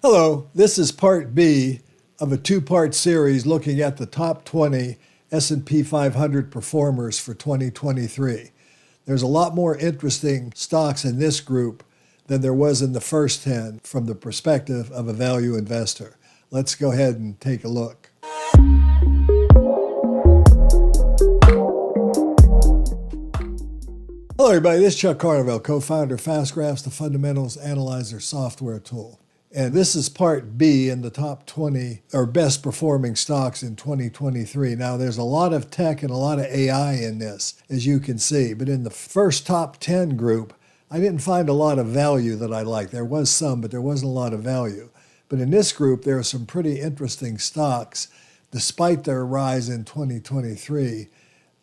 Hello, this is part B of a two-part series looking at the top 20 S&P 500 performers for 2023. There's a lot more interesting stocks in this group than there was in the first 10 from the perspective of a value investor. Let's go ahead and take a look. Hello everybody, this is Chuck Carnevale, co-founder of FastGraphs, the Fundamentals Analyzer software tool. And this is part B in the top 20 or best performing stocks in 2023. Now, there's a lot of tech and a lot of AI in this, as you can see. But in the first top 10 group, I didn't find a lot of value that I liked. There was some, but there wasn't a lot of value. But in this group, there are some pretty interesting stocks, despite their rise in 2023.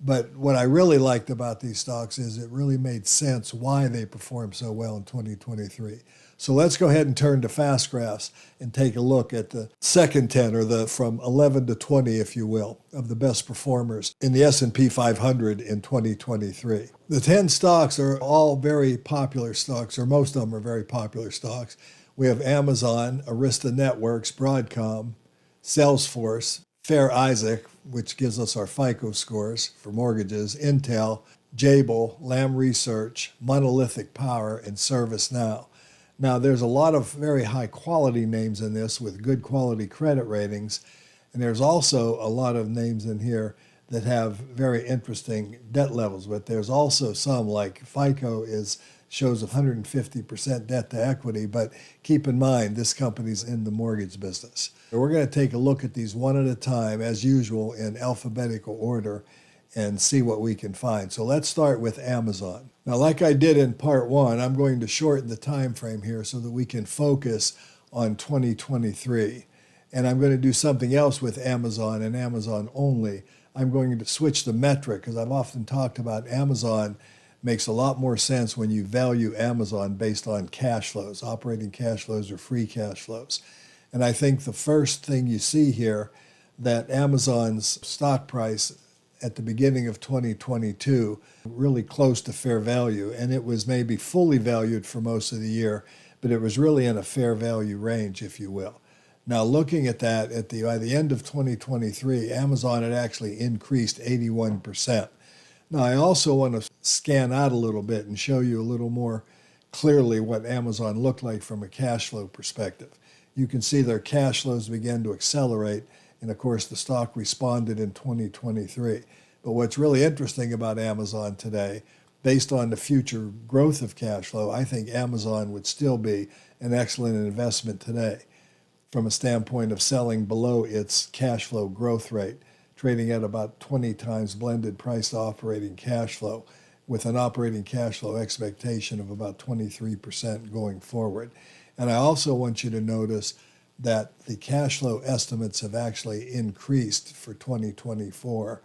But what I really liked about these stocks is it really made sense why they performed so well in 2023. So let's go ahead and turn to FastGraphs and take a look at the second 10, or the from 11 to 20, if you will, of the best performers in the S&P 500 in 2023. The 10 stocks are all very popular stocks, or most of them are very popular stocks. We have Amazon, Arista Networks, Broadcom, Salesforce, Fair Isaac, which gives us our FICO scores for mortgages, Intel, Jabil, LAM Research, Monolithic Power, and ServiceNow. Now, there's a lot of very high quality names in this with good quality credit ratings, and there's also a lot of names in here that have very interesting debt levels, but there's also some like FICO shows 150% debt to equity, but keep in mind this company's in the mortgage business. We're going to take a look at these one at a time, as usual, in alphabetical order and see what we can find. So let's start with Amazon. Now, like I did in part one, I'm going to shorten the time frame here so that we can focus on 2023. And I'm going to do something else with Amazon and Amazon only. I'm going to switch the metric, because I've often talked about Amazon makes a lot more sense when you value Amazon based on cash flows, operating cash flows or free cash flows. And I think the first thing you see here, that Amazon's stock price at the beginning of 2022, really close to fair value, and it was maybe fully valued for most of the year, but it was really in a fair value range, if you will. Now, looking at that, by the end of 2023, Amazon had actually increased 81%. Now, I also want to scan out a little bit and show you a little more clearly what Amazon looked like from a cash flow perspective. You can see their cash flows began to accelerate, and of course, the stock responded in 2023. But what's really interesting about Amazon today, based on the future growth of cash flow, I think Amazon would still be an excellent investment today from a standpoint of selling below its cash flow growth rate, trading at about 20 times blended price to operating cash flow, with an operating cash flow expectation of about 23% going forward. And I also want you to notice that the cash flow estimates have actually increased for 2024,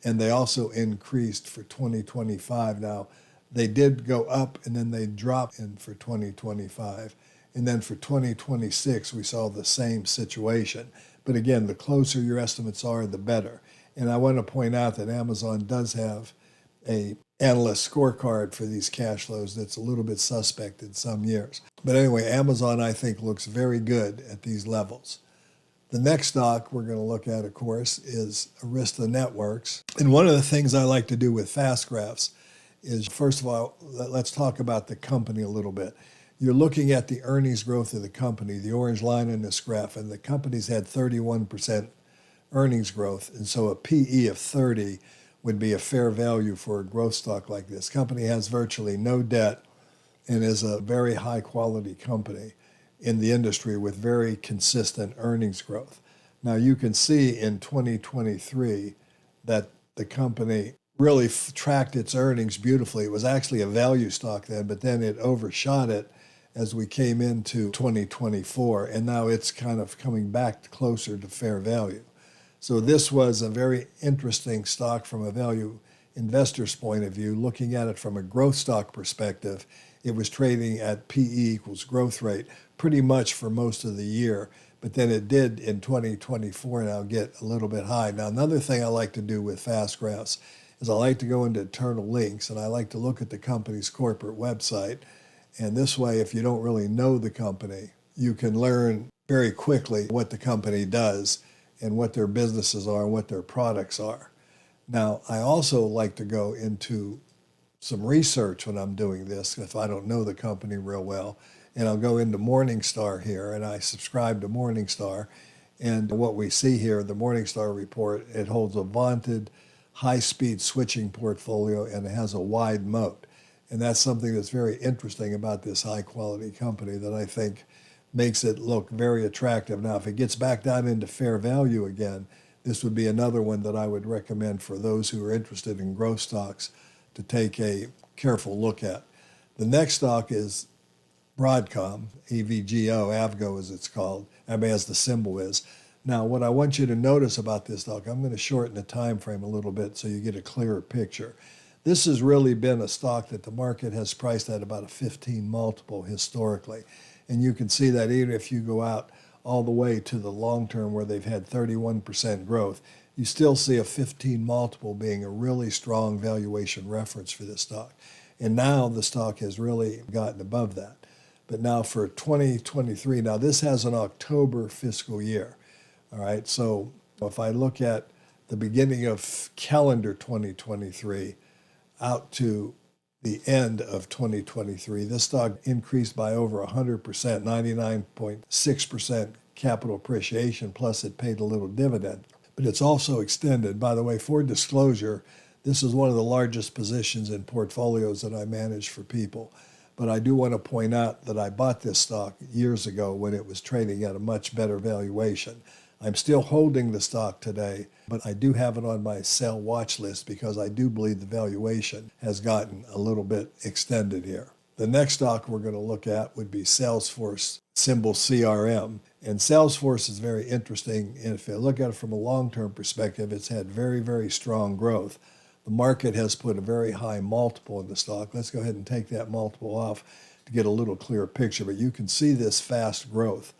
and they also increased for 2025. Now, they did go up and then they dropped in for 2025. And then for 2026, we saw the same situation. But again, the closer your estimates are, the better. And I want to point out that Amazon does have an analyst scorecard for these cash flows that's a little bit suspect in some years. But anyway, Amazon, I think, looks very good at these levels. The next stock we're going to look at, of course, is Arista Networks. And one of the things I like to do with FastGraphs is, first of all, let's talk about the company a little bit. You're looking at the earnings growth of the company, the orange line in this graph, and the company's had 31% earnings growth. And so a PE of 30 would be a fair value for a growth stock like this. Company has virtually no debt and is a very high quality company in the industry with very consistent earnings growth. Now, you can see in 2023 that the company really tracked its earnings beautifully. It was actually a value stock then, but then it overshot it as we came into 2024, and now it's kind of coming back closer to fair value. So this was a very interesting stock from a value investor's point of view. Looking at it from a growth stock perspective, it was trading at PE equals growth rate pretty much for most of the year, but then it did in 2024 now get a little bit high. Now, another thing I like to do with FastGraphs is I like to go into internal links, and I like to look at the company's corporate website. And this way, if you don't really know the company, you can learn very quickly what the company does and what their businesses are and what their products are. Now, I also like to go into some research when I'm doing this if I don't know the company real well. And I'll go into Morningstar here, and I subscribe to Morningstar. And what we see here, the Morningstar report, it holds a vaunted high-speed switching portfolio, and it has a wide moat. And that's something that's very interesting about this high-quality company that I think makes it look very attractive. Now, if it gets back down into fair value again, this would be another one that I would recommend for those who are interested in growth stocks to take a careful look at. The next stock is Broadcom, AVGO as it's called, as the symbol is. Now, what I want you to notice about this stock, I'm going to shorten the time frame a little bit so you get a clearer picture. This has really been a stock that the market has priced at about a 15 multiple historically. And you can see that even if you go out all the way to the long term where they've had 31% growth, you still see a 15 multiple being a really strong valuation reference for this stock. And now the stock has really gotten above that. But now for 2023, now this has an October fiscal year. All right, so if I look at the beginning of calendar 2023 out to the end of 2023, this stock increased by over 100%, 99.6% capital appreciation, plus it paid a little dividend. But it's also extended. By the way, for disclosure, this is one of the largest positions in portfolios that I manage for people. But I do want to point out that I bought this stock years ago when it was trading at a much better valuation. I'm still holding the stock today, but I do have it on my sell watch list because I do believe the valuation has gotten a little bit extended here. The next stock we're going to look at would be Salesforce, symbol CRM. And Salesforce is very interesting. And if you look at it from a long-term perspective, it's had very, very strong growth. The market has put a very high multiple in the stock. Let's go ahead and take that multiple off to get a little clearer picture. But you can see this fast growth.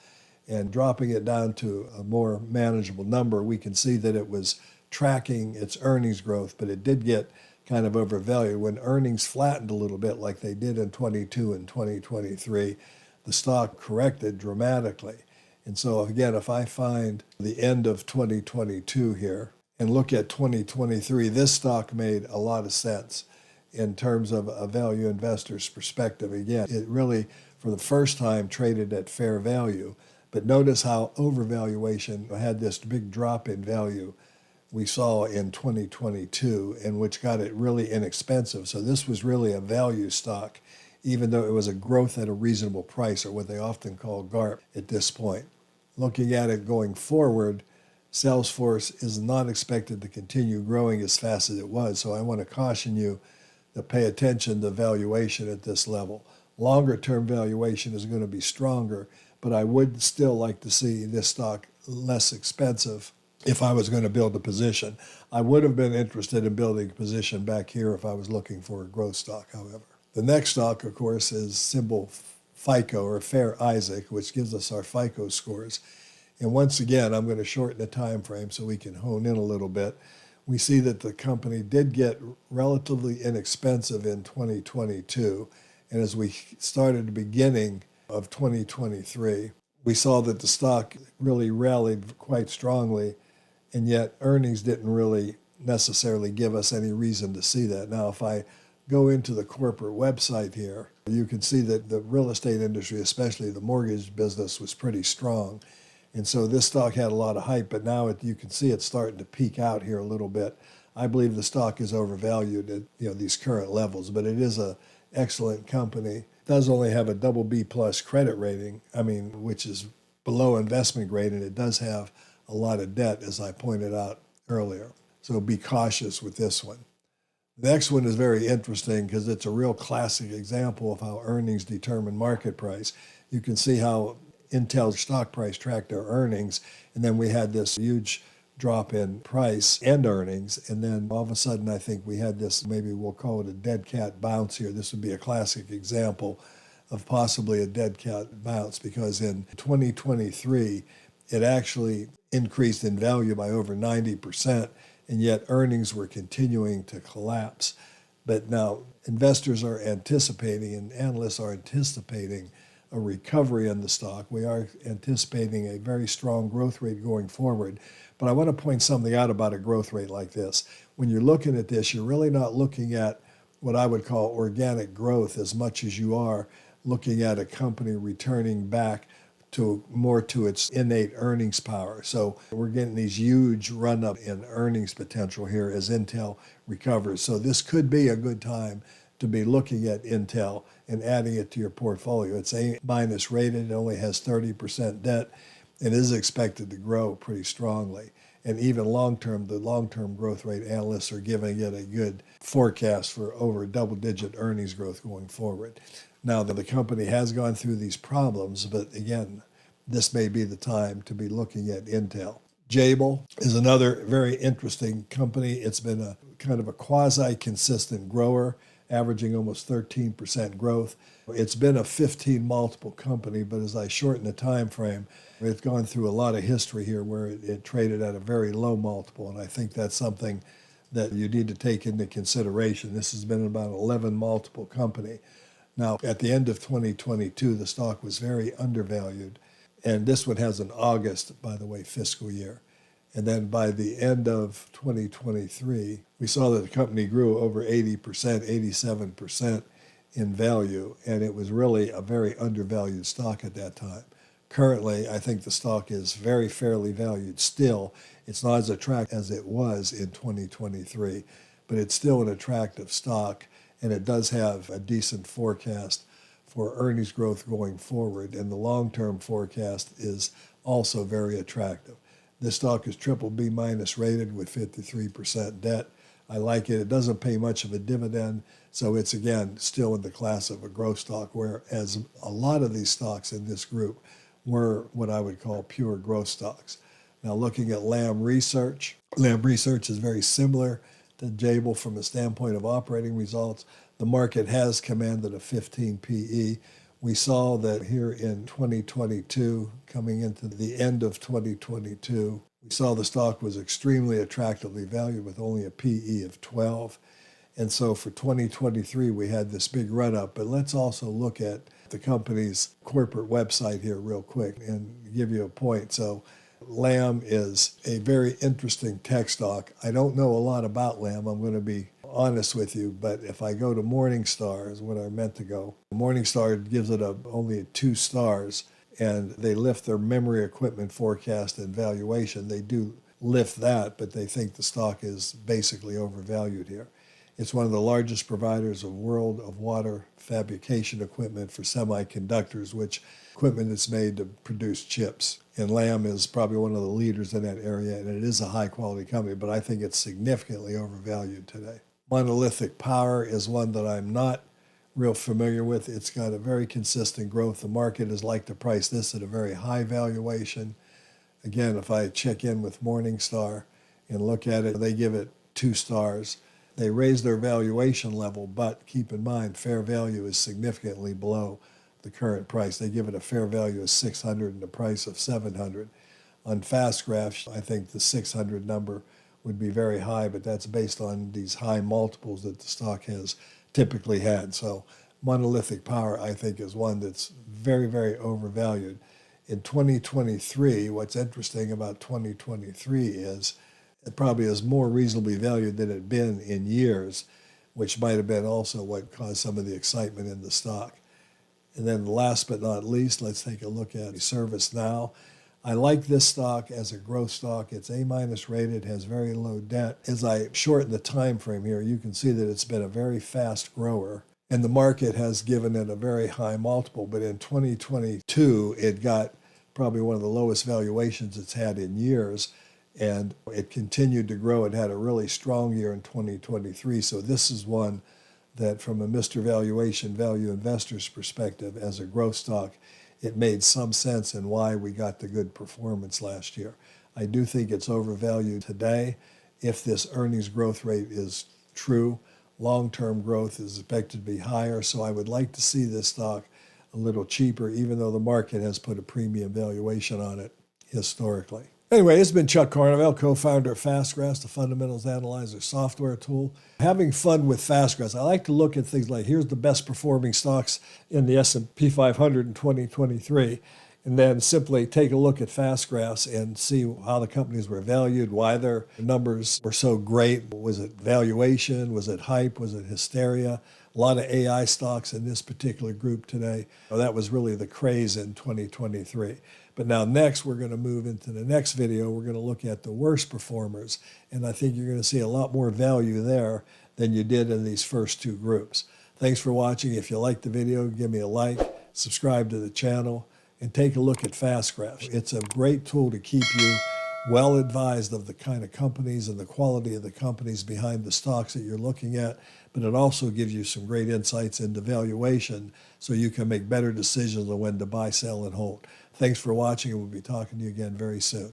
And dropping it down to a more manageable number, we can see that it was tracking its earnings growth, but it did get kind of overvalued. When earnings flattened a little bit like they did in 22 and 2023, the stock corrected dramatically. And so again, if I find the end of 2022 here and look at 2023, this stock made a lot of sense in terms of a value investor's perspective. Again, it really, for the first time, traded at fair value. But notice how overvaluation had this big drop in value we saw in 2022, and which got it really inexpensive. So this was really a value stock, even though it was a growth at a reasonable price, or what they often call GARP at this point. Looking at it going forward, Salesforce is not expected to continue growing as fast as it was. So I want to caution you to pay attention to valuation at this level. Longer term valuation is going to be stronger, but I would still like to see this stock less expensive if I was going to build a position. I would have been interested in building a position back here if I was looking for a growth stock, however. The next stock, of course, is symbol FICO, or Fair Isaac, which gives us our FICO scores. And once again, I'm going to shorten the time frame so we can hone in a little bit. We see that the company did get relatively inexpensive in 2022. And as we started the beginning of 2023, we saw that the stock really rallied quite strongly, and yet earnings didn't really necessarily give us any reason to see that. Now, if I go into the corporate website here, you can see that the real estate industry, especially the mortgage business, was pretty strong. And so this stock had a lot of hype, but now you can see it's starting to peak out here a little bit. I believe the stock is overvalued at these current levels, but it is an excellent company. It does only have a double B plus credit rating, which is below investment grade, and it does have a lot of debt, as I pointed out earlier. So be cautious with this one. The next one is very interesting because it's a real classic example of how earnings determine market price. You can see how Intel's stock price tracked their earnings, and then we had this huge drop in price and earnings, and then all of a sudden I think we had this, maybe we'll call it a dead cat bounce here. This would be a classic example of possibly a dead cat bounce, because in 2023 it actually increased in value by over 90%, and yet earnings were continuing to collapse. But now investors are anticipating, and analysts are anticipating, a recovery in the stock. We are anticipating a very strong growth rate going forward. But I want to point something out about a growth rate like this. When you're looking at this, you're really not looking at what I would call organic growth as much as you are looking at a company returning back to more to its innate earnings power. So we're getting these huge run up in earnings potential here as Intel recovers. So this could be a good time to be looking at Intel and adding it to your portfolio. It's A- rated, it only has 30% debt, and is expected to grow pretty strongly. And even long-term, the long-term growth rate analysts are giving it a good forecast for over double-digit earnings growth going forward. Now, the company has gone through these problems, but again, this may be the time to be looking at Intel. Jabil is another very interesting company. It's been a kind of a quasi-consistent grower, averaging almost 13% growth. It's been a 15 multiple company, but as I shorten the time frame, it's gone through a lot of history here where it traded at a very low multiple, and I think that's something that you need to take into consideration. This has been about 11 multiple company. Now, at the end of 2022, the stock was very undervalued, and this one has an August, by the way, fiscal year. And then by the end of 2023, we saw that the company grew over 80%, 87% in value, and it was really a very undervalued stock at that time. Currently, I think the stock is very fairly valued still. It's not as attractive as it was in 2023, but it's still an attractive stock, and it does have a decent forecast for earnings growth going forward, and the long-term forecast is also very attractive. This stock is BBB- rated with 53% debt. I like it. It doesn't pay much of a dividend, so it's, again, still in the class of a growth stock, whereas a lot of these stocks in this group were what I would call pure growth stocks. Now, looking at LAM Research, LAM Research is very similar to Jabil from a standpoint of operating results. The market has commanded a 15 PE. We saw that here in 2022, coming into the end of 2022, we saw the stock was extremely attractively valued with only a PE of 12. And so for 2023, we had this big run up. But let's also look at the company's corporate website here real quick and give you a point. So LAM is a very interesting tech stock. I don't know a lot about LAM. I'm going to be honest with you, but if I go to Morningstar, is what I meant to go. Morningstar gives it only 2 stars, and they lift their memory equipment forecast and valuation. They do lift that, but they think the stock is basically overvalued here. It's one of the largest providers of world of water fabrication equipment for semiconductors, which equipment that's made to produce chips. And LAM is probably one of the leaders in that area, and it is a high-quality company, but I think it's significantly overvalued today. Monolithic Power is one that I'm not real familiar with. It's got a very consistent growth. The market has liked to price this at a very high valuation. Again, if I check in with Morningstar and look at it, they give it 2 stars. They raise their valuation level, but keep in mind, fair value is significantly below the current price. They give it a fair value of 600 and a price of 700. On Fast Graphs, I think the 600 number would be very high, but that's based on these high multiples that the stock has typically had. So Monolithic Power, I think, is one that's very, very overvalued. In 2023, what's interesting about 2023 is it probably is more reasonably valued than it had been in years, which might have been also what caused some of the excitement in the stock. And then last but not least, let's take a look at ServiceNow. I like this stock as a growth stock. It's A- rated, has very low debt. As I shorten the time frame here, you can see that it's been a very fast grower, and the market has given it a very high multiple. But in 2022, it got probably one of the lowest valuations it's had in years, and it continued to grow. It had a really strong year in 2023. So this is one that, from a Mr. Valuation value investor's perspective, as a growth stock, it made some sense in why we got the good performance last year. I do think it's overvalued today. If this earnings growth rate is true, long-term growth is expected to be higher, so I would like to see this stock a little cheaper, even though the market has put a premium valuation on it historically. Anyway, it's been Chuck Carnevale, co-founder of FastGraphs, the Fundamentals Analyzer software tool. Having fun with FastGraphs. I like to look at things like, here's the best performing stocks in the S&P 500 in 2023, and then simply take a look at FastGraphs and see how the companies were valued, why their numbers were so great. Was it valuation? Was it hype? Was it hysteria? A lot of AI stocks in this particular group today. Well, that was really the craze in 2023. But now next, we're going to move into the next video. We're going to look at the worst performers. And I think you're going to see a lot more value there than you did in these first two groups. Thanks for watching. If you liked the video, give me a like, subscribe to the channel, and take a look at FastGraphs. It's a great tool to keep you well advised of the kind of companies and the quality of the companies behind the stocks that you're looking at, but it also gives you some great insights into valuation so you can make better decisions on when to buy, sell, and hold. Thanks for watching, and we'll be talking to you again very soon.